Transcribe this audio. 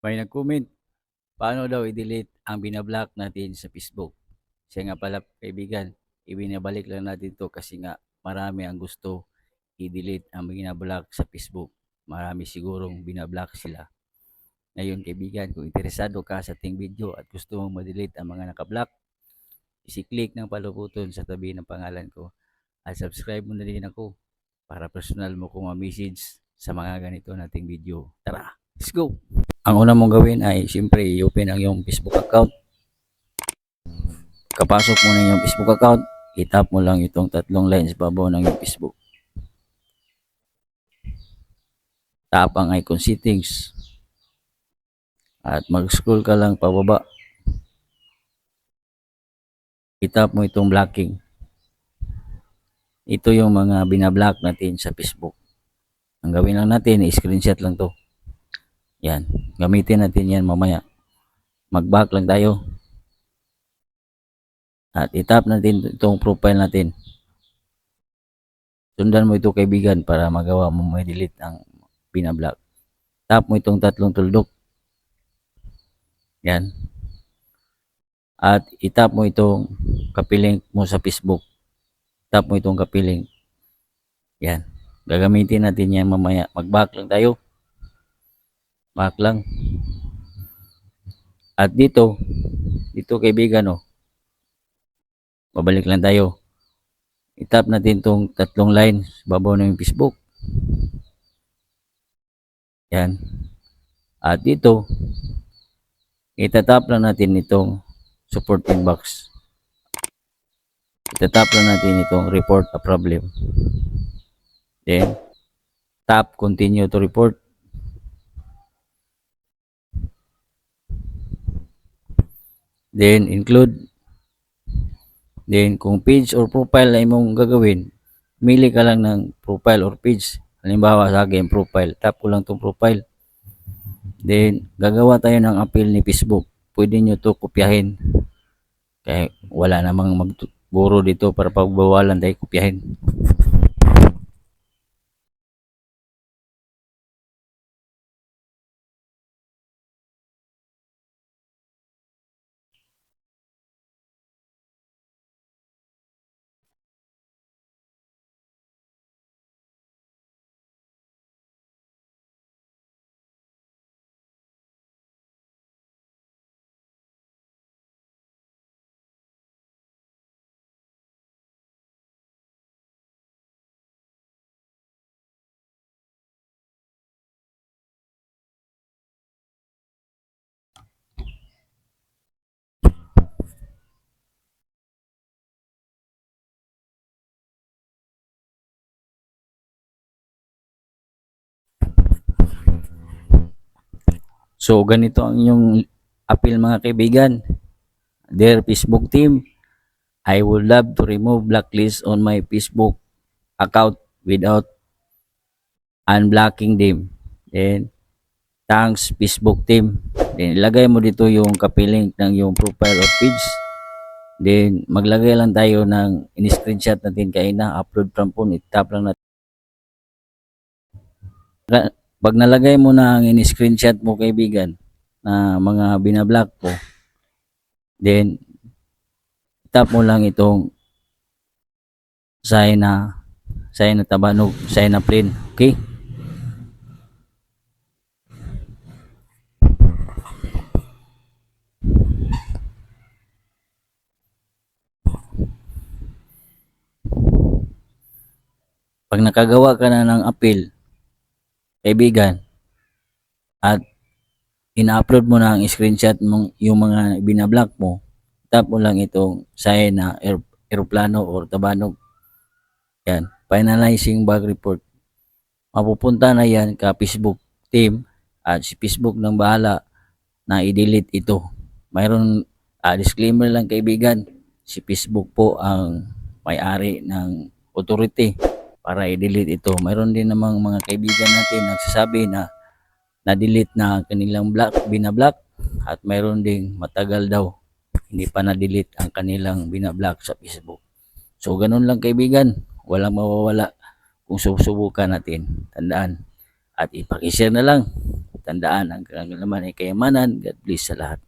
May nag-comment, paano daw i-delete ang binablock natin sa Facebook? Siya nga pala kaibigan, ibinabalik lang natin to kasi nga marami ang gusto i-delete ang binablock sa Facebook. Marami sigurong binablock sila. Ngayon kaibigan, kung interesado ka sa ating video at gusto mong ma-delete ang mga nakablock, isi-click ng paluputon sa tabi ng pangalan ko at subscribe mo na din ako para personal mo kong ma-message sa mga ganito nating video. Tara, let's go! Ang una mong gawin ay siyempre i-open ang iyong Facebook account. Kapasok mo na yung Facebook account, i-tap mo lang itong tatlong lines babaw ng iyong Facebook. Tap ang icon settings at mag-scroll ka lang pababa. I-tap mo itong blocking. Ito yung mga binablock natin sa Facebook. Ang gawin lang natin, i-screenshot lang to. Yan, gamitin natin yan mamaya. Mag-back lang tayo. At i-tap natin itong profile natin. Sundan mo ito kaibigan para magawa mo ma-delete ang binablock. Tap mo itong tatlong tuldok. Yan. At itap mo itong kapiling mo sa Facebook. Tap mo itong kapiling. Yan. Gagamitin natin yan mamaya. Mag-back lang tayo. Back lang. At dito kaibigan babalik lang tayo. Itap natin itong tatlong line sa babaw ng Facebook. Yan. At dito, itatap lang natin itong supporting box. Itatap lang natin itong report a problem. Then, tap continue to report. Then, include. Then, kung page or profile na imong gagawin, pili ka lang ng profile or page. Halimbawa sa akin, profile. Tap ko lang itong profile. Then, gagawa tayo ng appeal ni Facebook. Pwede nyo to kopyahin. Kaya wala namang magguro dito para pagbawalan tayo kopyahin. So, ganito ang inyong appeal mga kaibigan. Dear Facebook team, I would love to remove blacklist on my Facebook account without unblocking them. Then, thanks Facebook team. Then, ilagay mo dito yung kapilink ng yung profile or page. Then, maglagay lang tayo ng in-screenshot natin kaina, upload from phone, itap lang natin. Pag nalagay mo na ang in-screenshot mo kaibigan na mga binablock po, then tap mo lang itong sign na tabanog, sign na plain. Okay? Pag nakagawa ka na ng appeal, kaibigan, at ina-upload mo na ang screenshot mong yung mga binablock mo, tap mo lang itong sign na aeroplano or tabanog. Yan, finalizing bug report. Mapupunta na yan ka Facebook team at si Facebook nang bahala na i-delete ito. Mayroon disclaimer lang kaibigan, si Facebook po ang may-ari ng authority para i-delete ito. Mayroon din namang mga kaibigan natin nagsasabi na na-delete na kanilang binablock at mayroon ding matagal daw hindi pa na-delete ang kanilang binablock sa Facebook. So ganun lang kaibigan, walang mawawala kung susubukan natin. Tandaan at ipakishare na lang tandaan ang kagalaman ay kayamanan. God bless sa lahat.